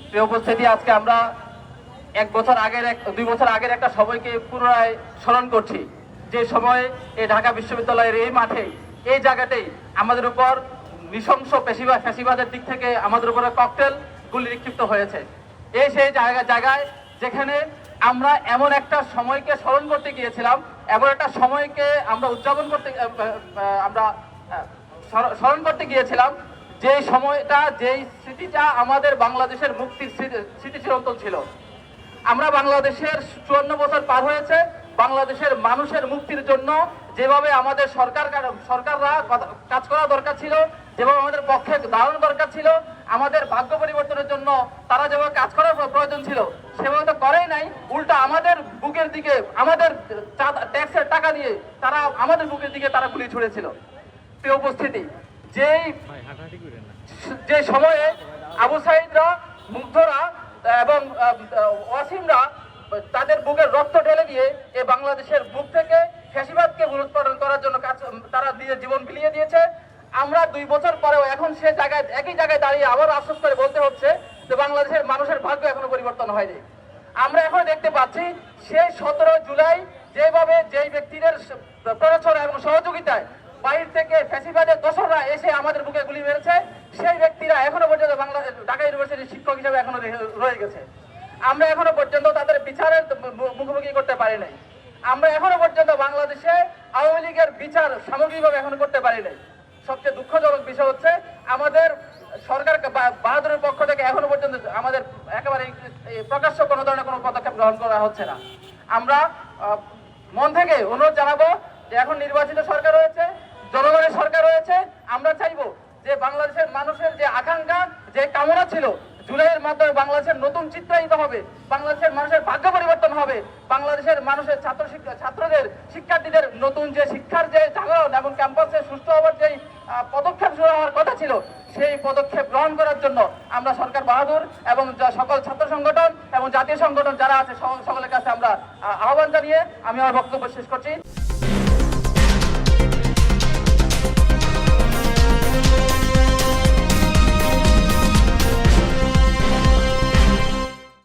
প্রিয় উপস্থিতি, আজকে আমরা 2 বছর আগের একটা সময়কে পুনরায় স্মরণ করছি, যে সময়ে এই ঢাকা বিশ্ববিদ্যালয়ের এই মাঠে, এই জায়গাতেই আমাদের উপর নৃশংস ফ্যাসিবাদের দিক থেকে আমাদের উপরে ককটেল গুলি নিক্ষিপ্ত হয়েছে। এই সেই জায়গায় যেখানে আমরা এমন একটা সময়কে স্মরণ করতে গিয়েছিলাম, এমন একটা সময়কে আমরা স্মরণ করতে গিয়েছিলাম, যে সময়টা, যেই স্মৃতিটা আমাদের বাংলাদেশের মুক্তির স্মৃতি চিরন্তন ছিল। আমরা বাংলাদেশের 54 বছর পার হয়েছে, বাংলাদেশের মানুষের মুক্তির জন্য যেভাবে আমাদের সরকাররা কাজ করা দরকার ছিল, যেভাবে আমাদের পক্ষে দাঁড়ানো দরকার ছিল, আমাদের ভাগ্য পরিবর্তনের জন্য তারা যেভাবে কাজ করার প্রয়োজন ছিল সেভাবে তো করেই নাই। উল্টা আমাদের বুকের দিকে, আমাদের ট্যাক্সের টাকা দিয়ে তারা আমাদের বুকের দিকে তারা গুলি ছুড়েছিল। প্রিয় উপস্থিতি, যে সময়ে আবু সাইদরা, মুগ্ধরা এবং ওয়াসিমরা তাদের বুকের রক্ত ঢেলে দিয়ে এই বাংলাদেশের বুক থেকে ফ্যাসিবাদকে মূলোৎপাটন করার জন্য তারা নিজের জীবন বিলিয়ে দিয়েছে। আমরা 2 বছর পরেও এখন সে জায়গায়, একই জায়গায় দাঁড়িয়ে আবার আফসোস করে বলতে হচ্ছে যে বাংলাদেশের মানুষের ভাগ্য এখনো পরিবর্তন হয়নি। আমরা এখন দেখতে পাচ্ছি সেই 17 জুলাই যেভাবে যেই ব্যক্তিদের প্ররোচনা এবং সহযোগিতায় বাইরে থেকে ফ্যাসিবাদের দোসররা এসে আমাদের বুকে গুলি মেরেছে, সেই ব্যক্তিরা এখনো পর্যন্ত ঢাকা ইউনিভার্সিটির শিক্ষক হিসেবে এখনো রয়ে গেছে। আমরা এখনো পর্যন্ত তাদের বিচারের মুখোমুখি করতে পারি নাই। আমরা এখনো পর্যন্ত বাংলাদেশে আওয়ামী লীগের বিচার সামগ্রিকভাবে এখনো করতে পারি নাই। সবচেয়ে দুঃখজনক বিষয় হচ্ছে আমাদের সরকার বাহাদুরের পক্ষ থেকে এখনো পর্যন্ত আমাদের একেবারে প্রকাশ্য কোনো ধরনের কোনো পদক্ষেপ গ্রহণ করা হচ্ছে না। আমরা মন থেকে অনুরোধ জানাবো যে এখন নির্বাচিত সরকার রয়েছে, জনগণের সরকার রয়েছে, আমরা চাইবো যে বাংলাদেশের মানুষের যে আকাঙ্ক্ষা, যে কামনা ছিল, জুলাইয়ের মাধ্যমে বাংলাদেশের নতুন চিত্রায়িত হবে, বাংলাদেশের মানুষের ভাগ্য পরিবর্তন হবে, বাংলাদেশের মানুষের ছাত্রদের, শিক্ষার্থীদের নতুন যে শিক্ষার যে জাগরণ এবং ক্যাম্পাসে সুস্থ হওয়ার যে পদক্ষেপ শুরু হওয়ার কথা ছিল, সেই পদক্ষেপ গ্রহণ করার জন্য আমরা সরকার বাহাদুর এবং সকল ছাত্র সংগঠন এবং জাতীয় সংগঠন যারা আছে সকলের কাছে আমরা আহ্বান জানিয়ে আমি আমার বক্তব্য শেষ করছি।